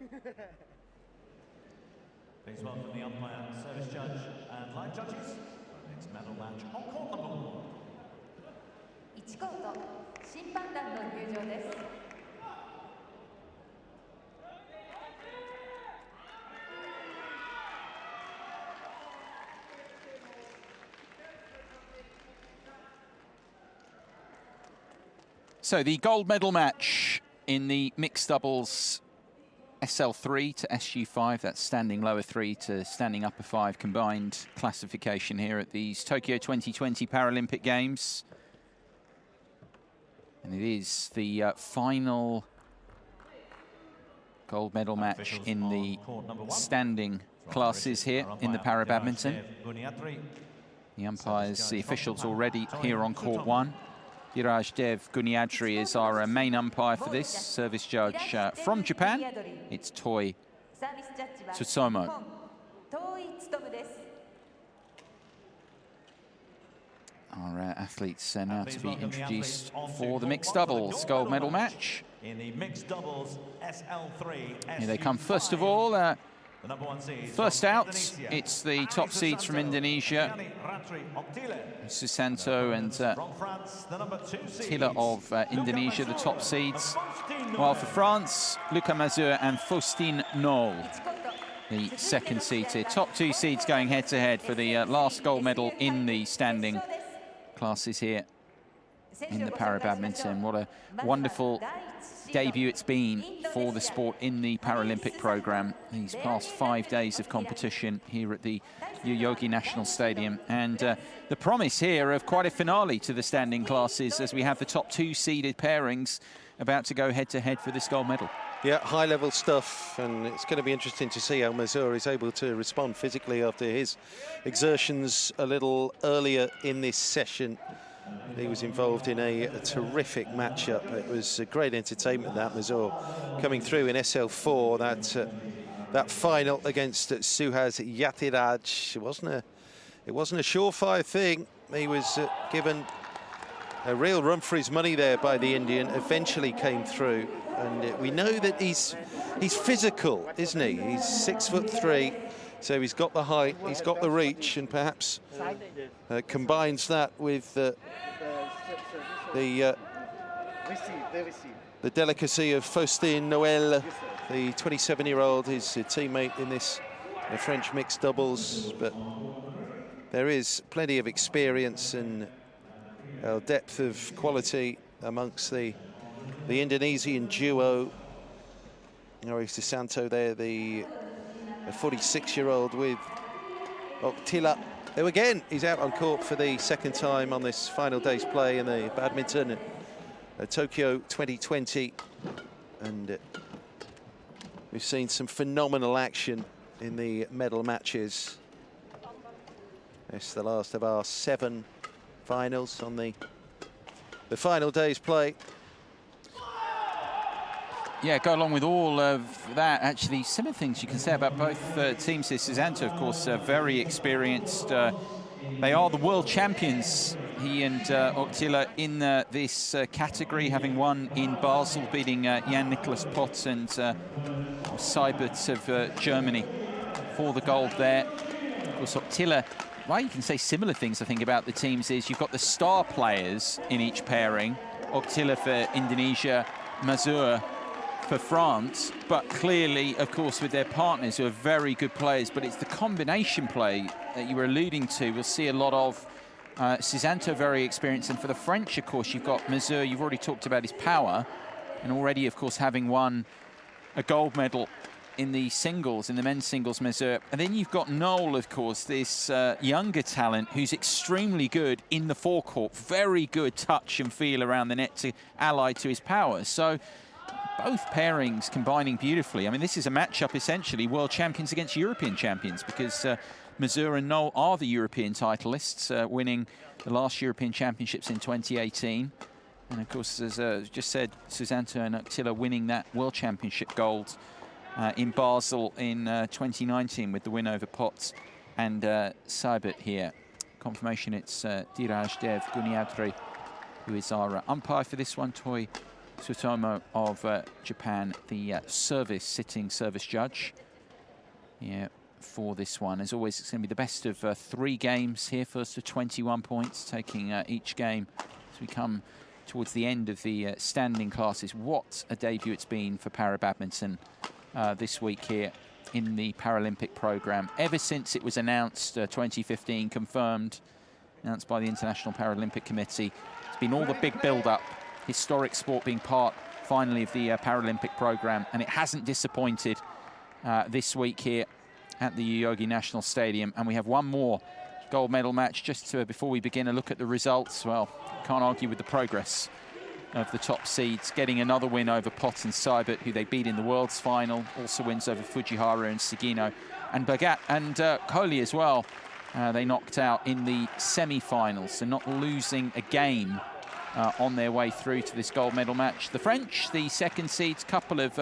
Please welcome the umpire, service judge, and line judges for the next medal match on court number 1. 1コート、審判団の入場です。So the gold medal match in the mixed doubles SL3 to SU5, that's standing lower 3 to standing upper 5 combined classification here at these Tokyo 2020 Paralympic Games. And it is the final gold medal match in the standing classes here in the Para-Badminton. The umpires, the officials already here on court 1. Dev Guniadri is our main umpire for this. Service judge from Japan, it's Toi Tsutomu. Our athletes now to be introduced for the mixed doubles gold medal match. In the mixed doubles SL3-SU5. Here they come first of all. First out, it's the top seeds from Indonesia, Ratri, Susanto and Oktila of Indonesia, the top seeds. While for France, Luca Mazur and Faustine Noël, the second seeded. Top 2 seeds going head-to-head for the last gold medal in the standing classes here in the Para-Badminton. What a wonderful debut it's been for the sport in the Paralympic program. These past 5 days of competition here at the Yoyogi National Stadium. And the promise here of quite a finale to the standing classes as we have the top 2 seeded pairings about to go head-to-head for this gold medal. Yeah, high-level stuff, and it's going to be interesting to see how Mazur is able to respond physically after his exertions a little earlier in this session. He was involved in a terrific matchup. It was a great entertainment, that Mazur coming through in SL4. That final against Suhas Yatiraj, it wasn't a surefire thing. He was given a real run for his money there by the Indian. Eventually came through, and we know that he's physical, isn't he? He's 6'3". So he's got the height, he's got the reach, and perhaps combines that with the delicacy of Faustine Noël, the 27-year-old, his teammate in this French mixed doubles. But there is plenty of experience and depth of quality amongst the Indonesian duo. Hary Susanto there, the 46-year-old with Oktila, who again is out on court for the second time on this final day's play in the badminton at Tokyo 2020. And we've seen some phenomenal action in the medal matches. It's the last of our 7 finals on the final day's play. Yeah, go along with all of that. Actually, similar things you can say about both teams here. Susanto, of course, very experienced. They are the world champions, he and Oktila, in this category, having won in Basel, beating Jan-Nicolas Potts and Seibert of Germany for the gold there. Of course, Oktila, well, you can say similar things, I think, about the teams is you've got the star players in each pairing. Oktila for Indonesia, Mazur for France, but clearly, of course, with their partners who are very good players, but it's the combination play that you were alluding to. We'll see a lot of Susanto, very experienced, and for the French, of course, you've got Mazur. You've already talked about his power, and already, of course, having won a gold medal in the singles, in the men's singles, Mazur. And then you've got Noël, of course, this younger talent who's extremely good in the forecourt, very good touch and feel around the net to ally to his power. So both pairings combining beautifully. I mean, this is a matchup, essentially, world champions against European champions, because Mazur and Noël are the European titleists, winning the last European Championships in 2018. And, of course, as just said, Susanto and Oktila winning that World Championship gold in Basel in 2019 with the win over Potts and Seibert here. Confirmation, it's Dev Guniadri, who is our umpire for this one. Toi Susanto of Japan, the sitting service judge. Yeah, for this one. As always, it's going to be the best of 3 games here. First to 21 points, taking each game as we come towards the end of the standing classes. What a debut it's been for Para-Badminton this week here in the Paralympic program. Ever since it was announced, 2015, confirmed, announced by the International Paralympic Committee, it's been all the big build-up, historic sport being part, finally, of the Paralympic program, and it hasn't disappointed this week here at the Yoyogi National Stadium. And we have one more gold medal match. Just before we begin a look at the results, well, can't argue with the progress of the top seeds, getting another win over Pot and Seibert, who they beat in the Worlds final, also wins over Fujihara and Sugino, and Bagat and Hary as well. They knocked out in the semi-finals, so not losing a game on their way through to this gold medal match. The French, the second seeds, couple of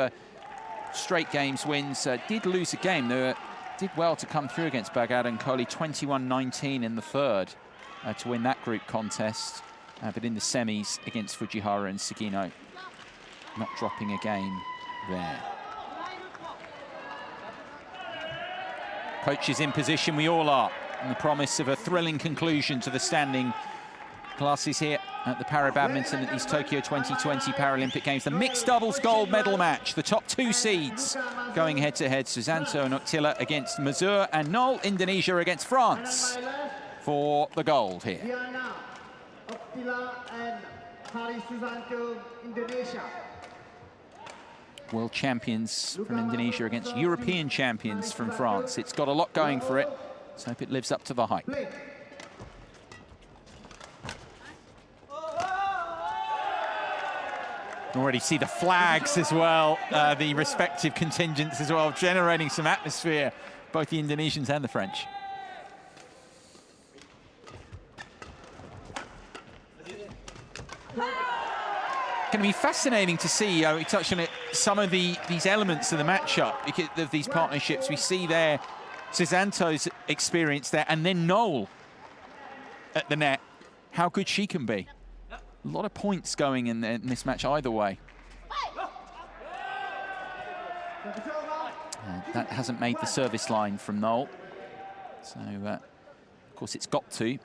straight games wins, did lose a game. They did well to come through against Bagat and Hary, 21-19 in the third to win that group contest. But in the semis against Fujihara and Sugino, not dropping a game there. Coaches in position, we all are, and the promise of a thrilling conclusion to the standing classes here at the Para-Badminton at these Tokyo 2020 Paralympic Games. The mixed doubles gold medal match, the top 2 seeds going head-to-head. Susanto and Oktila against Mazur, and Noël, Indonesia, against France for the gold here. Oktila and Hary Susanto, Indonesia. World champions from Indonesia against European champions from France. It's got a lot going for it. Let's hope it lives up to the hype. Already see the flags as well, the respective contingents as well, generating some atmosphere, both the Indonesians and the French. Going to be fascinating to see, we touched on it, some of these elements of the matchup, of these partnerships. We see there Susanto's experience there, and then Noël at the net, how good she can be. A lot of points going in this match either way. That hasn't made the service line from Noël. So, of course, it's got to.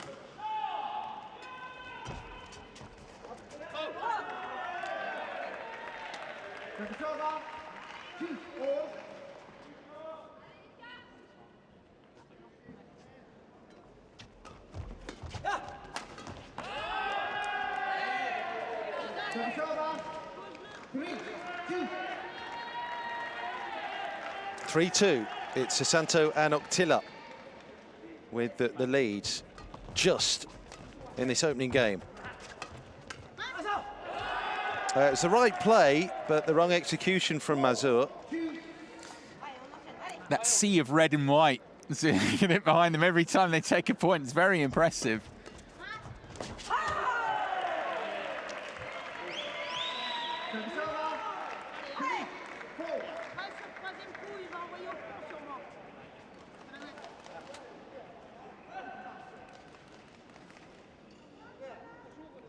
Three-two. It's Susanto and Oktila with the lead just in this opening game. It was the right play, but the wrong execution from Mazur. That sea of red and white, seeing it behind them every time they take a point, it's very impressive.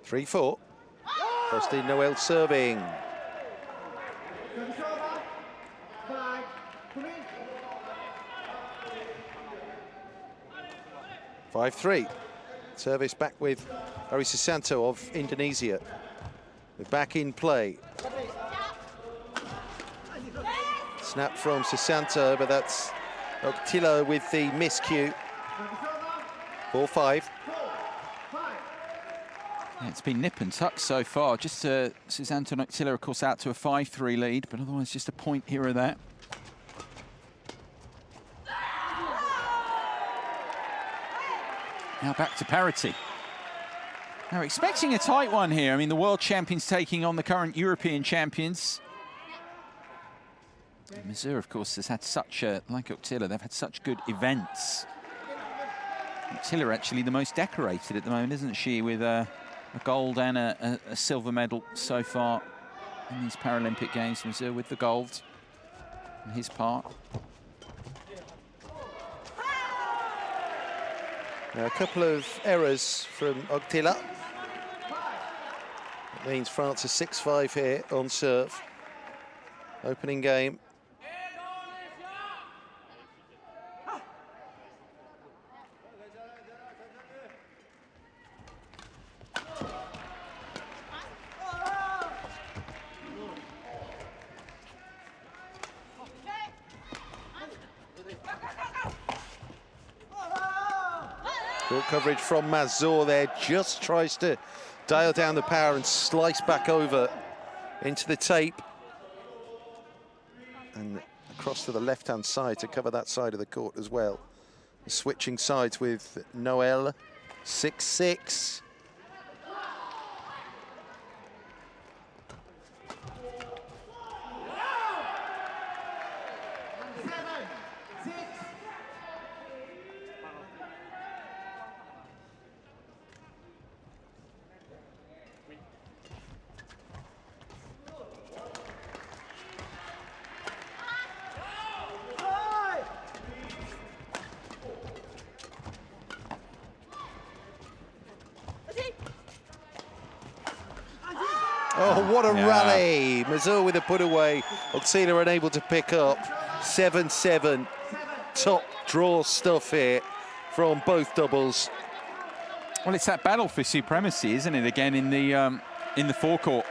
Three-four. Faustine Noël serving. 5-3. Service back with Hary Susanto of Indonesia. We're back in play. Snap from Susanto, but that's Oktila with the miscue. 4-5. Yeah, it's been nip and tuck so far. Just Susanto and Oktila, of course, out to a 5-3 lead, but otherwise just a point here or there. Now back to parity. Now expecting a tight one here. I mean, the world champions taking on the current European champions. Mazur, of course, has had such a, like Oktila, they've had such good events. Oktila actually the most decorated at the moment, isn't she, with a gold and a silver medal so far in these Paralympic Games. Mazur with the gold on his part. Now, a couple of errors from Oktila. That means France is 6-5 here on serve. Opening game. Good coverage from Mazur there, just tries to dial down the power and slice back over into the tape. And across to the left-hand side to cover that side of the court as well. Switching sides with Noël, 6-6. Oh, what a rally. Mazur with a put away. Oktila unable to pick up. 7-7. Top draw stuff here from both doubles. Well, it's that battle for supremacy, isn't it? Again in the forecourt.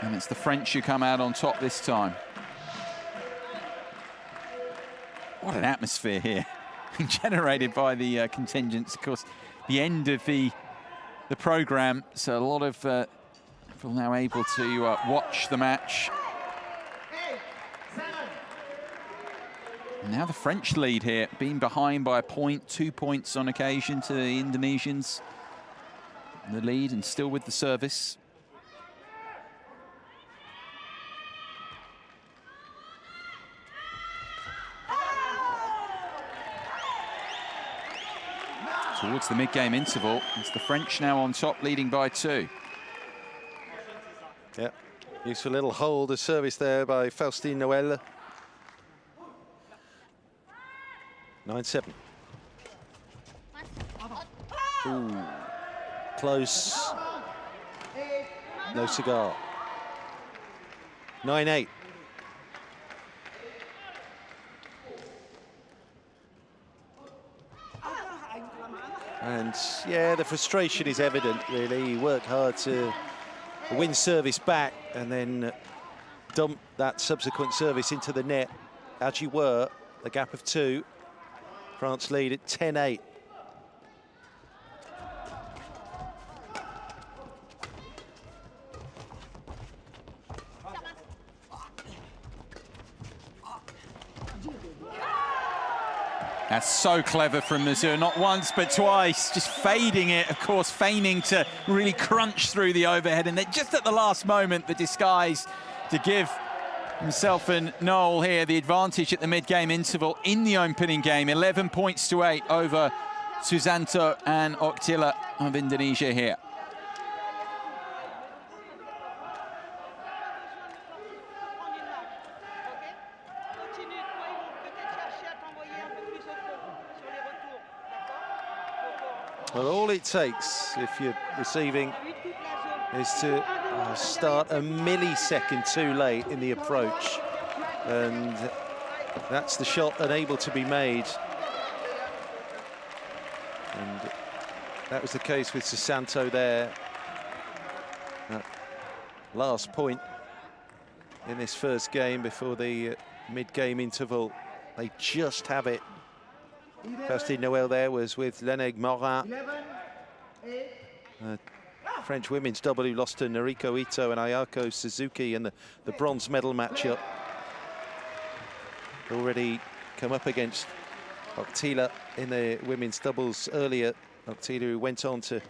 And it's the French who come out on top this time. What an atmosphere here generated by the contingents. Of course, the end of the program, so a lot of people now able to watch the match. And now the French lead here, being behind by a point, 2 points on occasion to the Indonesians. The lead and still with the service. Towards the mid-game interval, it's the French now on top, leading by 2. Yeah, useful little hold of service there by Faustine Noël. 9-7. Ooh, close. No cigar. 9-8. And yeah, the frustration is evident, really. You work hard to win service back and then dump that subsequent service into the net. As you were, the gap of 2. France lead at 10-8. That's so clever from Mazur, not once but twice, just fading it, of course, feigning to really crunch through the overhead, and then just at the last moment, the disguise to give himself and Noël here the advantage at the mid-game interval in the opening game, 11 points to 8 over Susanto and Oktila of Indonesia here. Well, all it takes, if you're receiving, is to start a millisecond too late in the approach. And that's the shot unable to be made. And that was the case with Susanto there. That last point in this first game before the mid-game interval. They just have it. Faustine Noël there was with Leani Morin. French women's double who lost to Noriko Ito and Ayako Suzuki in the bronze medal matchup. Already come up against Oktila in the women's doubles earlier. Oktila, who went on to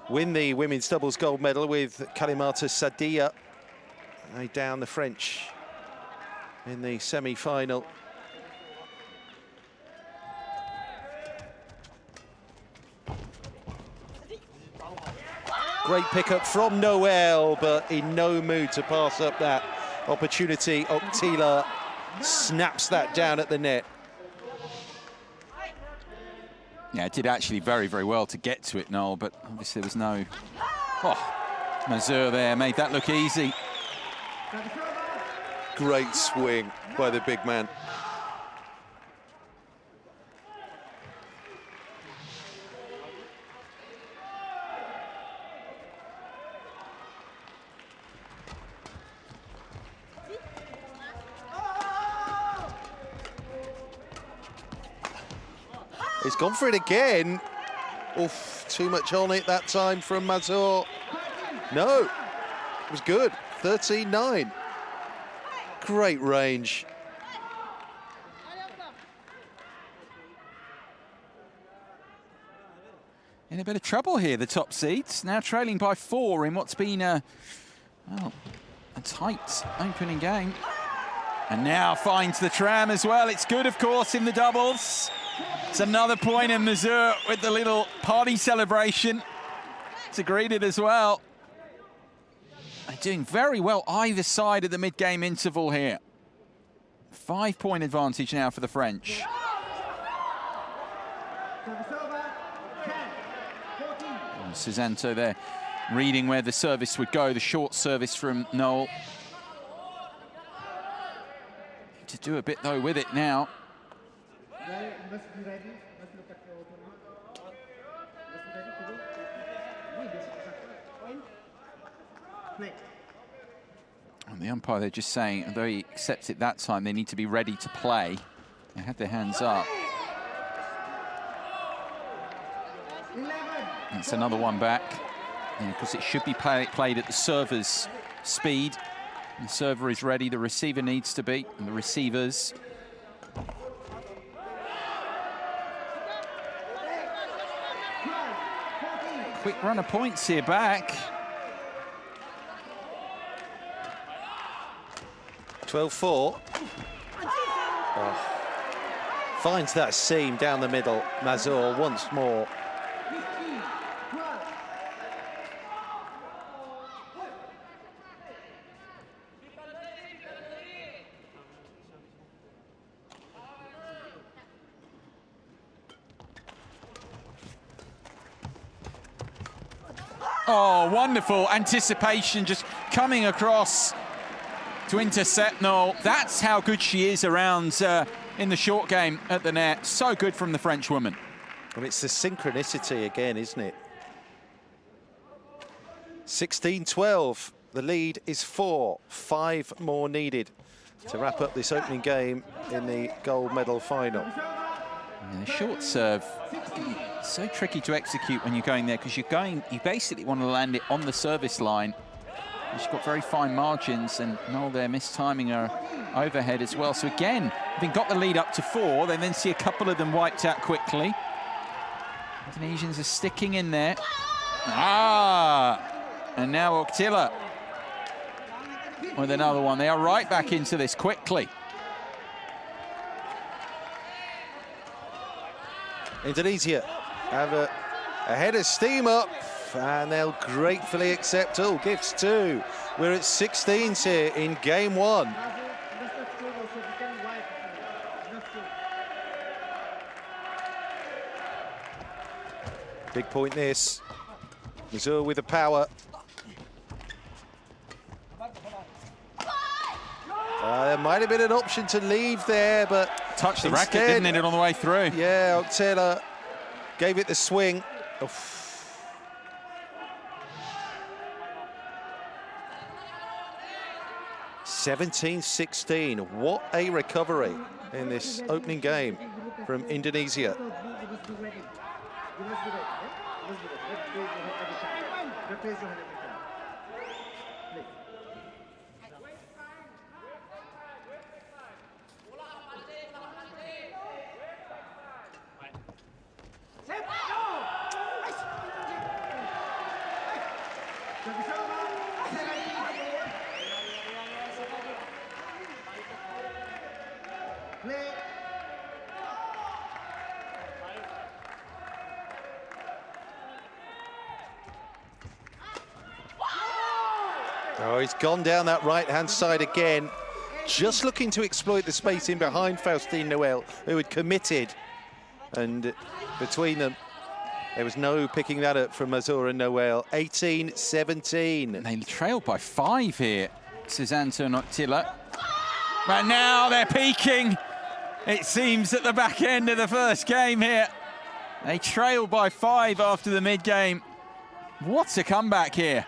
win the women's doubles gold medal with Kalimata Sadia. They down the French in the semi-final. Great pickup from Noël, but in no mood to pass up that opportunity. Oktila snaps that down at the net. Yeah, it did actually very, very well to get to it, Noel, but obviously there was no... Oh, Mazur there made that look easy. Great swing by the big man. He's gone for it again. Oof, too much on it that time from Mazur. No, it was good. 13-9. Great range. In a bit of trouble here, the top seeds. Now trailing by 4 in what's been a tight opening game. And now finds the tram as well. It's good, of course, in the doubles. It's another point, and Mazur with the little party celebration. It's greeted as well. They're doing very well either side of the mid-game interval here. 5-point advantage now for the French. And Susanto there reading where the service would go, the short service from Noël. To do a bit, though, with it now. And the umpire, they're just saying, although he accepts it that time, they need to be ready to play. They had their hands up. That's another one back, because it should be played at the server's speed. The server is ready, the receiver needs to be, and the receivers. Quick run of points here back. 12-4. Oh. Finds that seam down the middle. Mazur once more. Oh, wonderful anticipation just coming across to intercept Noël. That's how good she is around in the short game at the net. So good from the French woman. And it's the synchronicity again, isn't it? 16-12. The lead is 4. 5 more needed to wrap up this opening game in the gold medal final. Yeah, the short serve, so tricky to execute when you're going there, because you basically want to land it on the service line. She's got very fine margins, and Noël there mistiming her overhead as well. So again, having got the lead up to 4, they then see a couple of them wiped out quickly. Indonesians are sticking in there. And now Oktila with another one. They are right back into this quickly. Indonesia have a head of steam up, and they'll gratefully accept all gifts too. We're at 16s here in game 1. Big point this. Mazur with the power. There might have been an option to leave there, but touched the racket, didn't it, on the way through? Yeah, Oktila gave it the swing. Oof. 17-16. What a recovery in this opening game from Indonesia. Oh, he's gone down that right-hand side again, just looking to exploit the space in behind Faustine Noël, who had committed And between them, there was no picking that up from Mazur and Noël. 18-17. They trailed by 5 here, Susanto and Oktila. But now they're peaking, it seems, at the back end of the first game here. They trailed by 5 after the mid-game. What a comeback here.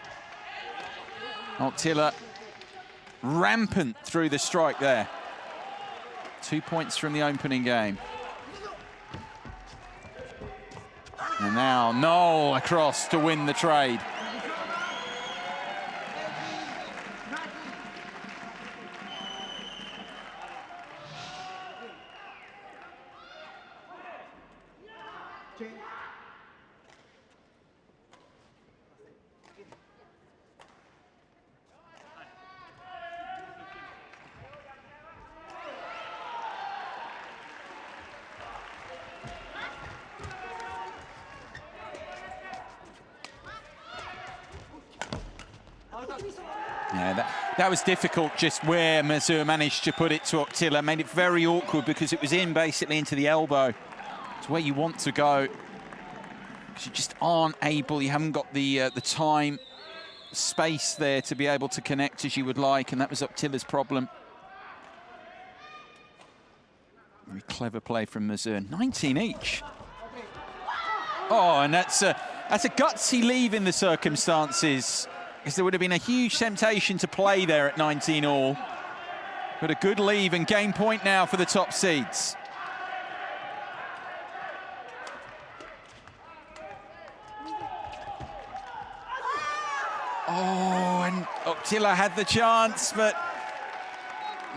Oktila rampant through the strike there. 2 points from the opening game. And now Noël across to win the trade. Yeah, that was difficult, just where Mazur managed to put it to Oktila. Made it very awkward because it was in basically into the elbow. It's where you want to go, because you just aren't able, you haven't got the time, space there to be able to connect as you would like, and that was Oktila's problem. Very clever play from Mazur. 19 each. Oh, and that's a gutsy leave in the circumstances, because there would have been a huge temptation to play there at 19 all. But a good leave and game point now for the top seeds. Oh, and Oktila had the chance, but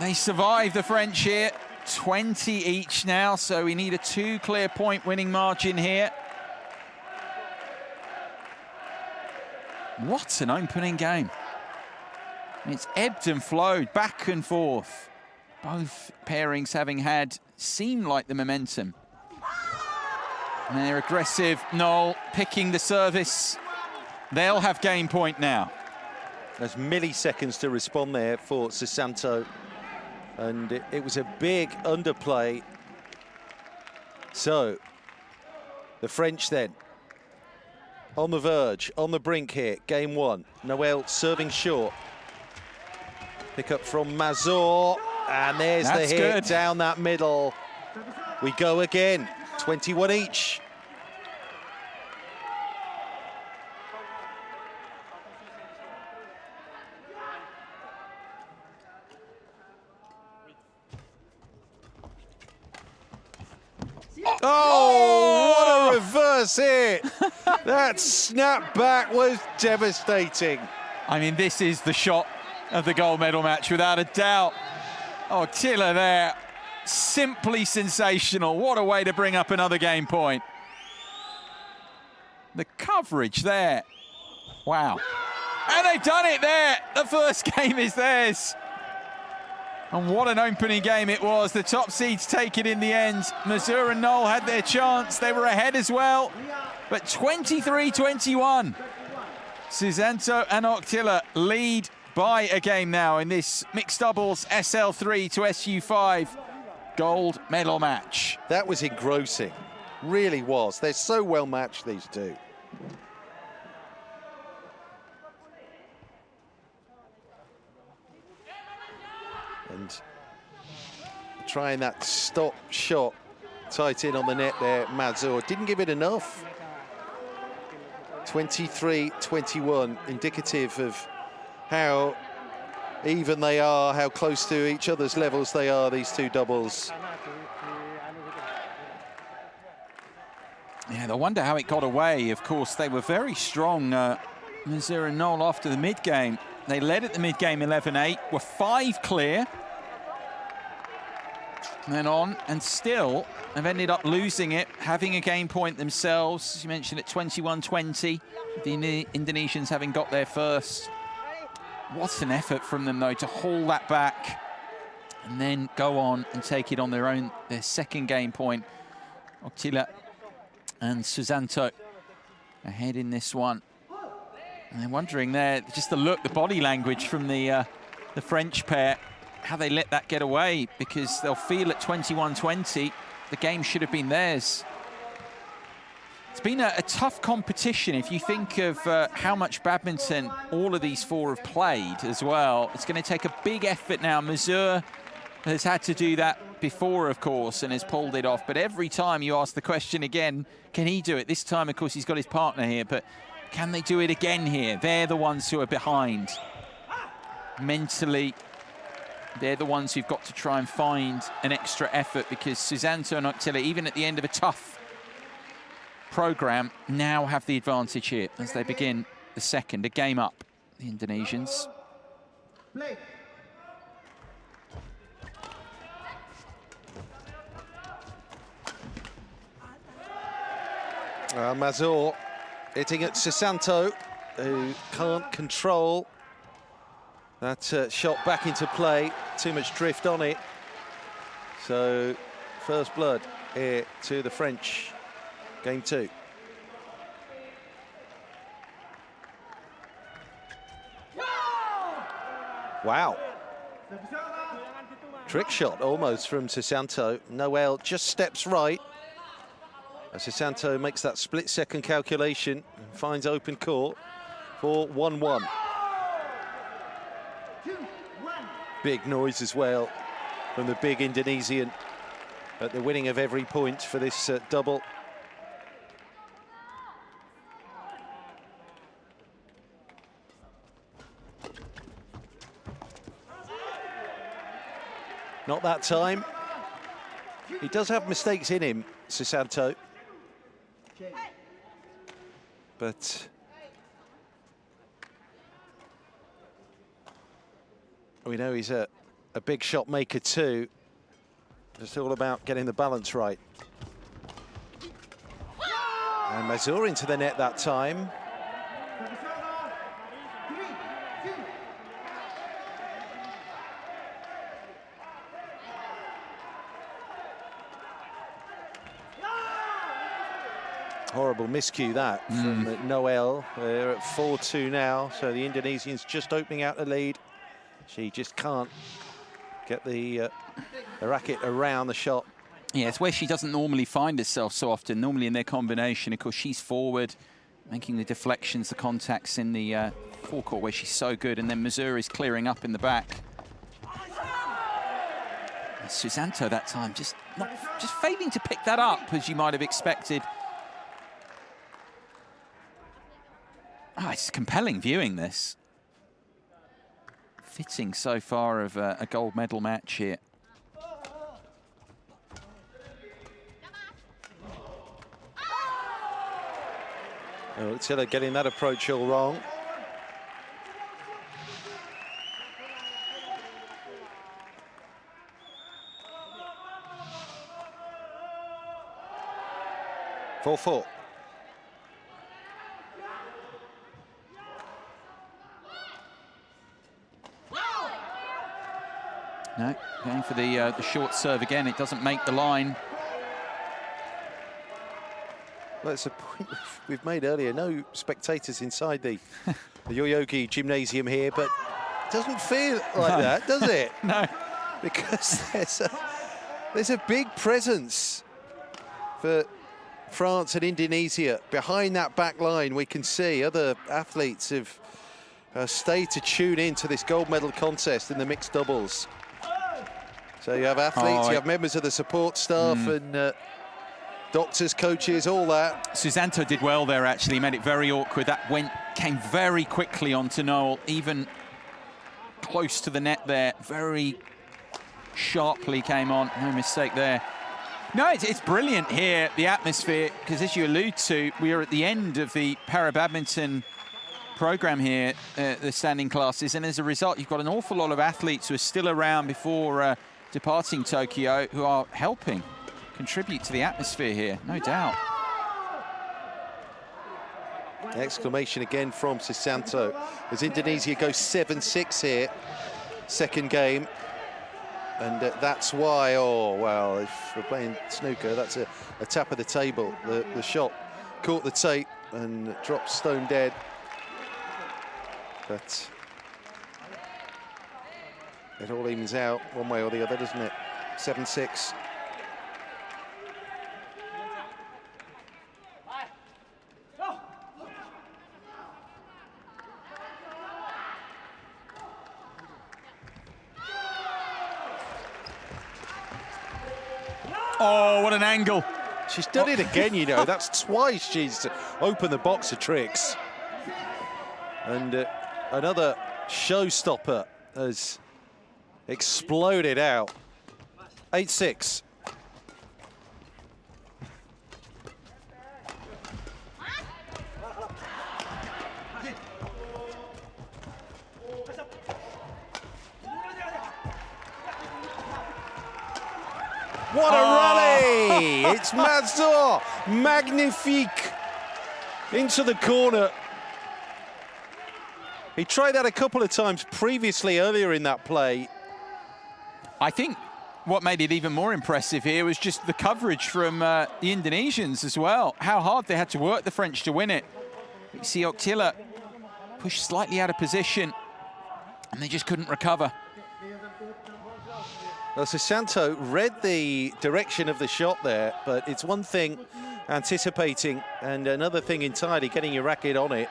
they survived the French here. 20 each now, so we need a 2 clear point winning margin here. What an opening game. It's ebbed and flowed back and forth. Both pairings having had, seemed like the momentum. And they're aggressive. Noël picking the service. They'll have game point now. There's milliseconds to respond there for Susanto. And it was a big underplay. So, the French then, on the verge, on the brink here, game 1. Noël serving short. Pick up from Mazur, and there's the hit good. Down that middle. We go again, 21 each. Oh, what a reverse hit! That snap back was devastating. I mean, this is the shot of the gold medal match, without a doubt. Oktila there, simply sensational. What a way to bring up another game point. The coverage there. Wow. And they've done it there. The first game is theirs. And what an opening game it was. The top seeds take it in the end. Mazur and Noël had their chance. They were ahead as well. But 23-21. Susanto and Oktila lead by a game now in this mixed doubles SL3-SU5 gold medal match. That was engrossing. Really was. They're so well matched, these two. And trying that stop shot tight in on the net there, Mazur didn't give it enough. 23-21, indicative of how even they are, how close to each other's levels they are, these two doubles. Yeah, I wonder how it got away. Of course, they were very strong, Mazur and Noël, after the mid-game. They led at the mid-game 11-8, were 5 clear. And then on, and still have ended up losing it, having a game point themselves. As you mentioned, at 21-20, the Indonesians having got there first. What an effort from them, though, to haul that back and then go on and take it on their second game point. Oktila and Susanto ahead in this one. And they're wondering there, just the look, the body language from the French pair, how they let that get away, because they'll feel at 21-20, the game should have been theirs. It's been a tough competition. If you think of how much badminton all of these four have played as well, it's going to take a big effort now. Mazur has had to do that before, of course, and has pulled it off. But every time you ask the question again, can he do it? This time, of course, he's got his partner here, but can they do it again here? They're the ones who are behind. Mentally, they're the ones who've got to try and find an extra effort, because Susanto and Oktila, even at the end of a tough program, now have the advantage here as they begin the second, a game up, the Indonesians. Play. Mazur hitting at Susanto, who can't control that shot back into play. Too much drift on it. So first blood here to the French. Game 2. Wow. Trick shot almost from Susanto. Noël just steps right. Susanto makes that split-second calculation and finds open court for 1-1. Big noise as well from the big Indonesian at the winning of every point for this double. Not that time. He does have mistakes in him, Susanto. But we know he's a big shot maker too. It's all about getting the balance right. And Mazur into the net that time. Horrible miscue that from Noël. They're at 4-2 now, so the Indonesians just opening out the lead. She just can't get the racket around the shot. Yeah, it's where she doesn't normally find herself so often. Normally in their combination, of course, she's forward, making the deflections, the contacts in the forecourt where she's so good, and then Mazur is clearing up in the back. And Susanto that time just failing to pick that up as you might have expected. Oh, it's compelling viewing this. Fitting so far of a gold medal match here. Oktila getting that approach all wrong. Four. No, going for the short serve again. It doesn't make the line. Well, it's a point we've made earlier. No spectators inside the Yoyogi gymnasium here, but it doesn't feel like that, does it? No. Because there's a big presence for France and Indonesia. Behind that back line, we can see other athletes have stayed to tune in to this gold medal contest in the mixed doubles. So you have athletes, you have members of the support staff and doctors, coaches, all that. Susanto did well there, actually. Made it very awkward. That came very quickly onto Noël, even close to the net there. Very sharply came on. No mistake there. No, it's brilliant here, the atmosphere, because as you allude to, we are at the end of the Para-Badminton program here, the standing classes, and as a result, you've got an awful lot of athletes who are still around before departing Tokyo, who are helping contribute to the atmosphere here, no doubt. Exclamation again from Susanto as Indonesia goes 7-6 here, second game. And that's why, oh, well, if we're playing snooker, that's a tap of the table. The shot caught the tape and dropped stone dead. But it all evens out one way or the other, doesn't it? 7-6. Oh, what an angle. She's done it again, you know. That's twice she's opened the box of tricks. And another showstopper has exploded out. 8-6. What a rally! It's Mazur, magnifique, into the corner. He tried that a couple of times previously, earlier in that play. I think what made it even more impressive here was just the coverage from the Indonesians as well. How hard they had to work the French to win it. You see Oktila push slightly out of position, and they just couldn't recover. Well, Susanto read the direction of the shot there, but it's one thing anticipating and another thing entirely getting your racket on it.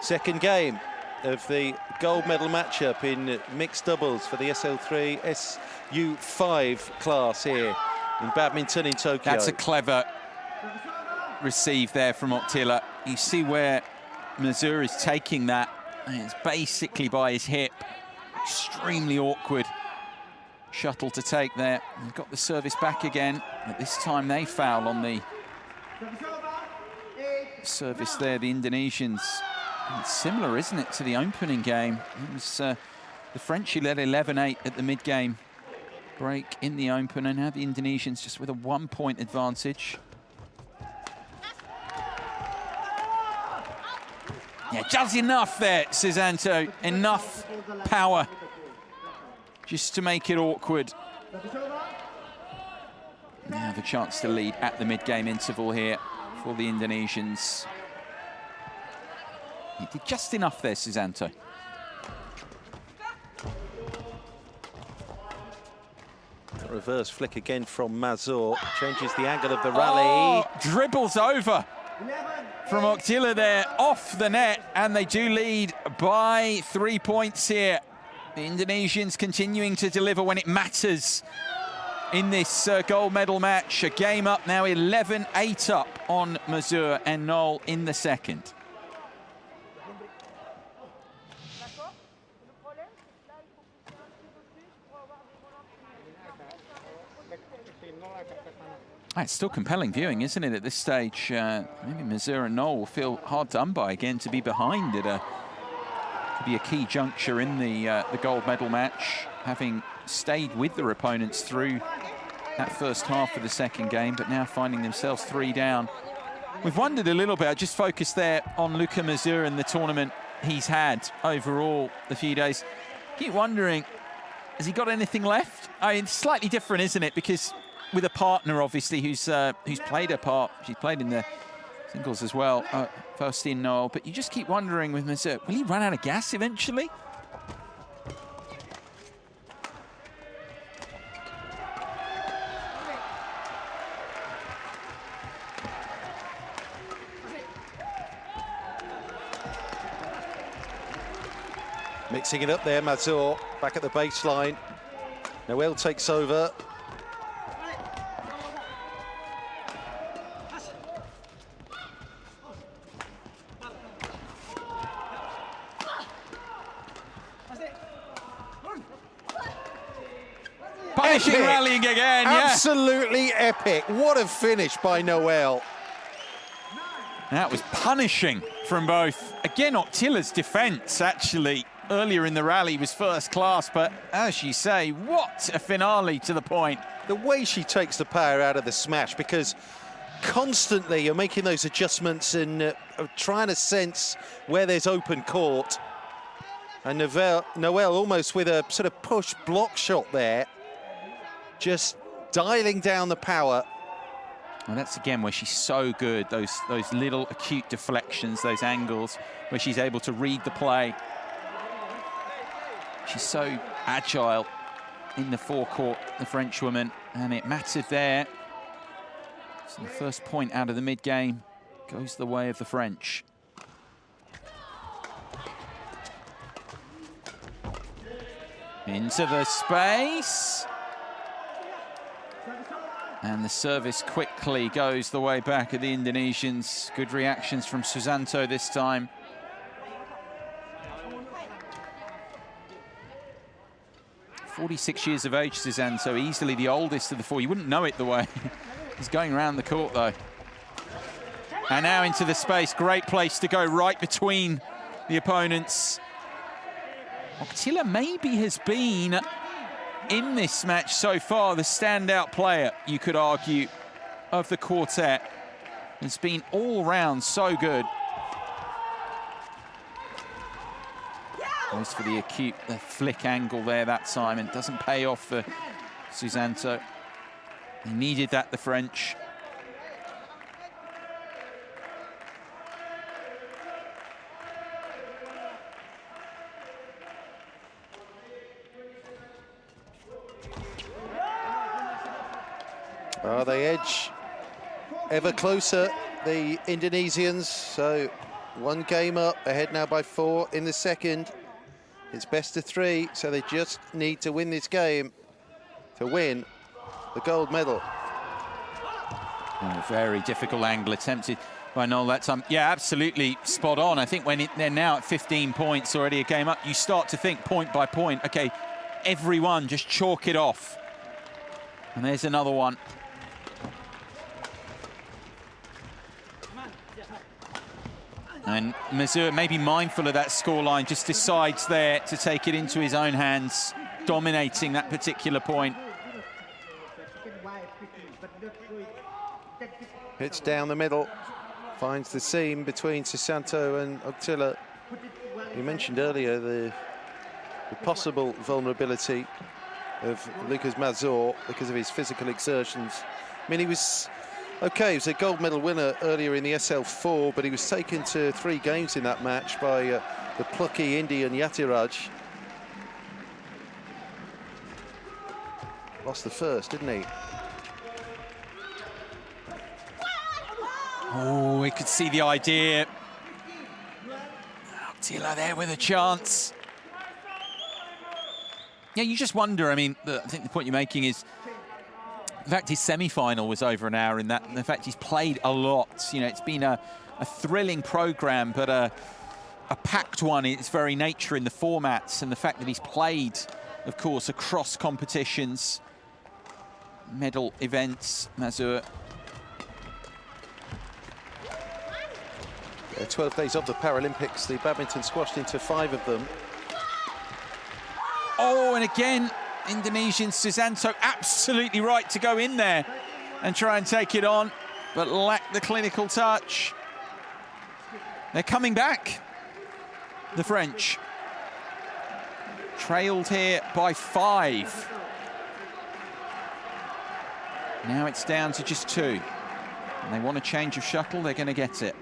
Second game of the gold medal matchup in mixed doubles for the SL3-SU5 class here in badminton in Tokyo. That's a clever receive there from Oktila. You see where Mazur is taking that, and it's basically by his hip. Extremely awkward shuttle to take there. They've got the service back again, but this time they foul on the service there, the Indonesians. It's similar, isn't it, to the opening game? It was the French who led 11-8 at the mid-game break in the opener. Now the Indonesians just with a 1-point advantage. Yeah, just enough there, Susanto. Enough power just to make it awkward. Now the chance to lead at the mid-game interval here for the Indonesians. He did just enough there, Susanto. A reverse flick again from Mazur. Changes the angle of the rally. Oh, dribbles over from Oktila there, off the net, and they do lead by 3 points here. The Indonesians continuing to deliver when it matters in this gold medal match. A game up now, 11-8 up on Mazur and Noël in the second. It's still compelling viewing, isn't it, at this stage? Maybe Mazur and Noël will feel hard done by again to be behind at could be a key juncture in the gold medal match, having stayed with their opponents through that first half of the second game, but now finding themselves 3 down. We've wondered a little bit, I just focused there on Luka Mazur and the tournament he's had overall the few days. Keep wondering, has he got anything left? I mean, it's slightly different, isn't it? Because with a partner, obviously, who's played a part. She's played in the singles as well, Faustine Noël. But you just keep wondering with Mazur, will he run out of gas eventually? Mixing it up there, Mazur back at the baseline. Noël takes over. Punishing rallying again, Absolutely epic. What a finish by Noël. That was punishing from both. Again, Oktila's defence, actually, earlier in the rally was first class, but as you say, what a finale to the point. The way she takes the power out of the smash, because constantly you're making those adjustments and trying to sense where there's open court. And Noël almost with a sort of push block shot there, just dialing down the power. And that's again where she's so good, those little acute deflections, those angles, where she's able to read the play. She's so agile in the forecourt, the Frenchwoman, and it mattered there. So the first point out of the mid-game goes the way of the French. Into the space. And the service quickly goes the way back of the Indonesians. Good reactions from Susanto this time. "46 years of age, Susanto, easily the oldest of the four. You wouldn't know it the way he's going around the court, though. And now into the space. Great place to go, right between the opponents. Oktila maybe has been, in this match so far, the standout player, you could argue, of the quartet. It's been all round so good. Goes for the acute, the flick angle there that time, and doesn't pay off for Susanto. He needed that, the French. Oh, they edge ever closer, the Indonesians. So 1 game up, ahead now by 4 in the second. It's best of 3, so they just need to win this game to win the gold medal. Oh, very difficult angle attempted by Noël that time. Yeah, absolutely spot on. I think when they're now at 15 points, already a game up, you start to think point by point, okay, everyone just chalk it off. And there's another one. And Mazur, maybe mindful of that scoreline, just decides there to take it into his own hands, dominating that particular point. Hits down the middle, finds the seam between Susanto and Oktila. You mentioned earlier the possible vulnerability of Lucas Mazur because of his physical exertions. I mean, he was okay, he was a gold medal winner earlier in the SL4, but he was taken to 3 games in that match by the plucky Indian Yatiraj. Lost the first, didn't he? Oh, we could see the idea. Oktila there with a chance. Yeah, you just wonder, I mean, I think the point you're making is, in fact, his semi-final was over an hour in that. In fact, he's played a lot. You know, it's been a thrilling program, but a packed one in its very nature in the formats, and the fact that he's played, of course, across competitions, medal events, Mazur. 12 days of the Paralympics, the badminton squashed into 5 of them. Oh, and again, Indonesian Susanto absolutely right to go in there and try and take it on, but lack the clinical touch. They're coming back, the French. Trailed here by 5. Now it's down to just 2. And they want a change of shuttle, they're going to get it.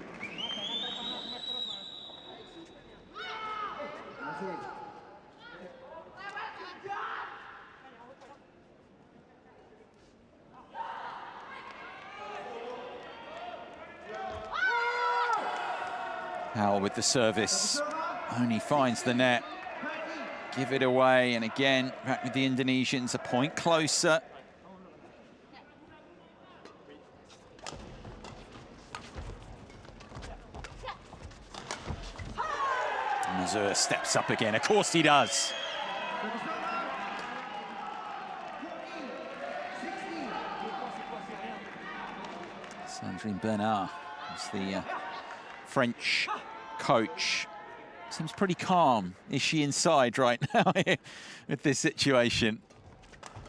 Howell with the service, only finds the net. Give it away, and again, back with the Indonesians, a point closer. Mazur steps up again, of course he does. Sandrine Bernard is the French coach. Seems pretty calm. Is she inside right now with this situation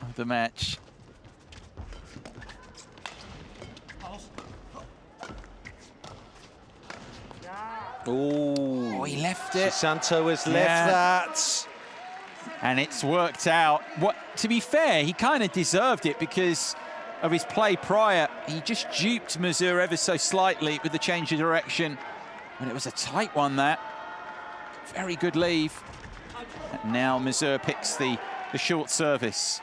of the match? Oh, he left it. Susanto has left that. And it's worked out. To be fair, he kind of deserved it because of his play prior. He just duped Mazur ever so slightly with the change of direction. And it was a tight one, that. Very good leave. And now Mazur picks the short service.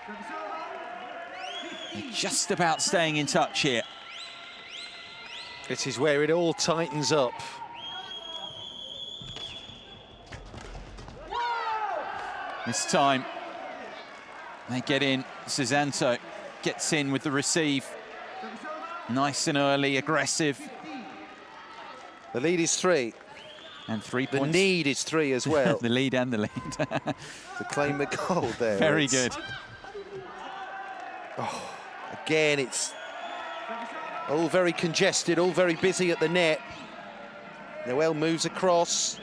They're just about staying in touch here. This is where it all tightens up. This time, they get in Susanto. gets in with the receive. Nice and early, aggressive. The lead is 3. And 3 points. The need is 3 as well. The lead and the lead. To claim the goal there. Very good. Oh, again, it's all very congested, all very busy at the net. Noël moves across,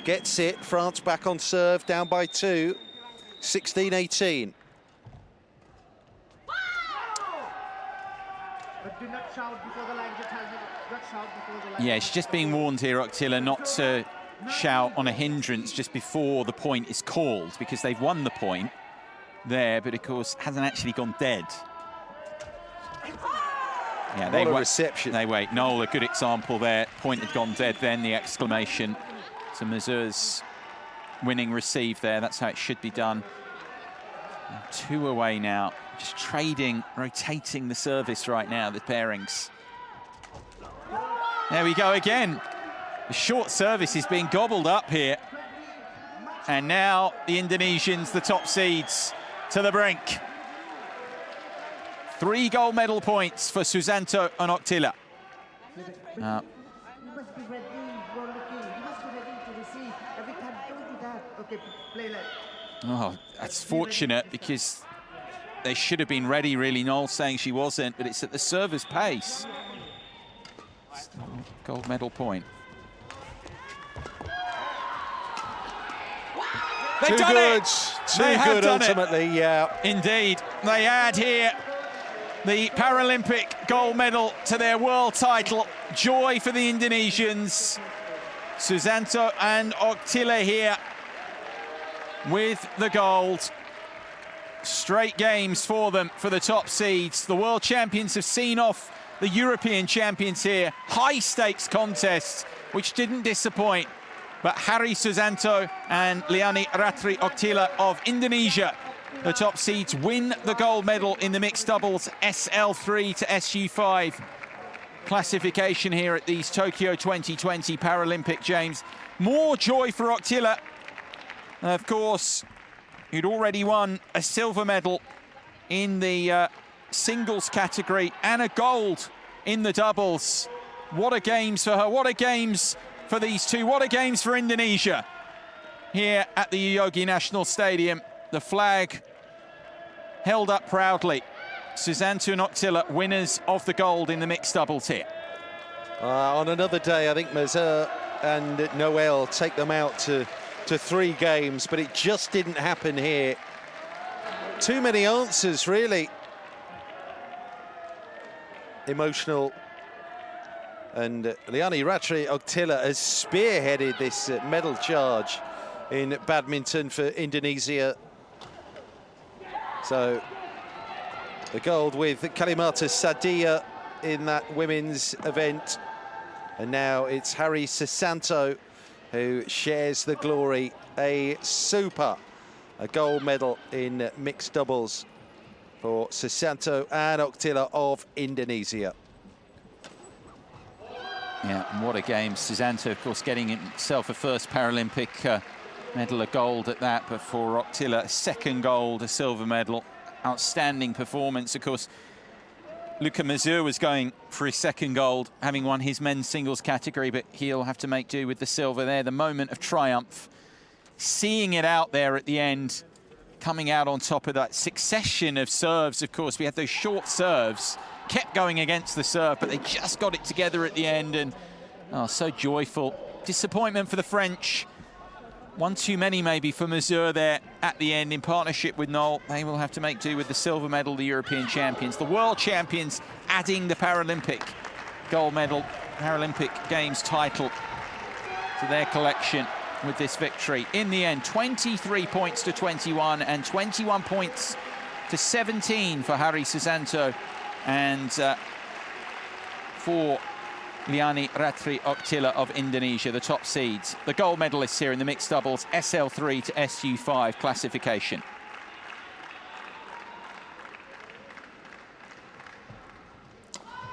gets it. France back on serve, down by 2. 16-18. But do not shout before the line. Just not shout before the line. Yeah, she's just being warned here, Oktila, not to shout on a hindrance just before the point is called, because they've won the point there, but of course hasn't actually gone dead. Yeah, what a reception. They wait. Noël, a good example there. Point had gone dead, then the exclamation. So Mazur's winning receive there. That's how it should be done. 2 away now. Just trading, rotating the service right now, the pairings. There we go again. The short service is being gobbled up here. And now the Indonesians, the top seeds, to the brink. 3 gold medal points for Susanto and Oktila. You must be ready. You're looking. You must be ready to receive. Every time, don't do that. Okay, play like. Oh, that's fortunate, because they should have been ready, really. Noël saying she wasn't, but it's at the server's pace. Gold medal point. They've done it! Too good ultimately, yeah. Indeed, they add here the Paralympic gold medal to their world title. Joy for the Indonesians. Susanto and Oktila here with the gold. Straight games for them, for the top seeds. The world champions have seen off the European champions here. High stakes contest, which didn't disappoint. But Hary Susanto and Leani Ratri Oktila of Indonesia, the top seeds, win the gold medal in the mixed doubles SL3-SU5 classification here at these Tokyo 2020 Paralympic Games. More joy for Oktila, of course, who'd already won a silver medal in the singles category and a gold in the doubles. What a games for her, what a games for these two, what a games for Indonesia here at the Yoyogi National Stadium. The flag held up proudly. Susanto and Oktila, winners of the gold in the mixed doubles here. On another day, I think Mazur and Noël take them out to 3 games, but it just didn't happen here. Too many answers, really. Emotional. And Leani Ratri Oktila has spearheaded this medal charge in badminton for Indonesia. So the gold with Kalimata Sadia in that women's event. And now it's Hary Susanto who shares the glory. A gold medal in mixed doubles for Susanto and Oktila of Indonesia. Yeah, and what a game. Susanto, of course, getting himself a first Paralympic medal, a gold at that, but for Oktila, a second gold, a silver medal. Outstanding performance. Of course, Luka Mazur was going for his second gold, having won his men's singles category, but he'll have to make do with the silver there. The moment of triumph, seeing it out there at the end, coming out on top of that succession of serves. Of course, we had those short serves, kept going against the serve, but they just got it together at the end, and so joyful. Disappointment for the French. One too many maybe for Mazur there at the end in partnership with Noël. They will have to make do with the silver medal, the European champions. The world champions adding the Paralympic gold medal, Paralympic Games title to their collection with this victory. In the end, 23 points to 21 and 21 points to 17 for Hary Susanto and for Leani Ratri Oktila of Indonesia, the top seeds. The gold medalists here in the mixed doubles SL3-SU5 classification.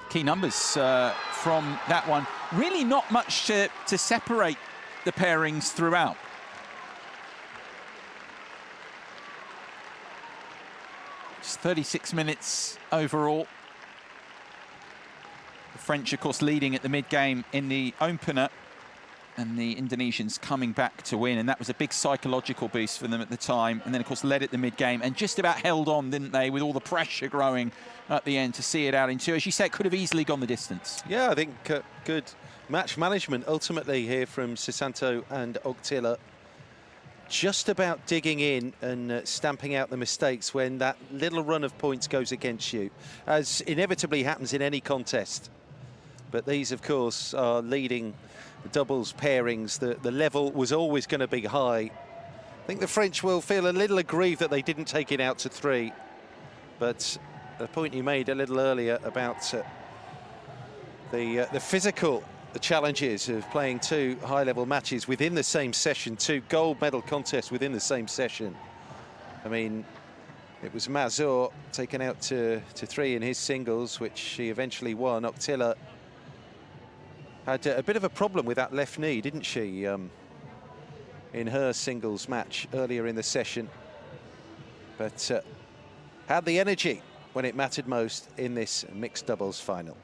Key numbers from that one. Really not much to separate the pairings throughout. Just 36 minutes overall. The French, of course, leading at the mid-game in the opener, and the Indonesians coming back to win, and that was a big psychological boost for them at the time. And then, of course, led at the mid-game and just about held on, didn't they, with all the pressure growing at the end to see it out into, as you said, could have easily gone the distance. Yeah, I think good match management ultimately here from Susanto and Oktila. Just about digging in and stamping out the mistakes when that little run of points goes against you, as inevitably happens in any contest. But these, of course, are leading doubles pairings. The level was always going to be high. I think the French will feel a little aggrieved that they didn't take it out to 3. But the point you made a little earlier about the physical challenges of playing 2 high-level matches within the same session, 2 gold medal contests within the same session. I mean, it was Mazur taken out to 3 in his singles, which he eventually won. Oktila had a bit of a problem with that left knee, didn't she, in her singles match earlier in the session. But had the energy when it mattered most in this mixed doubles final.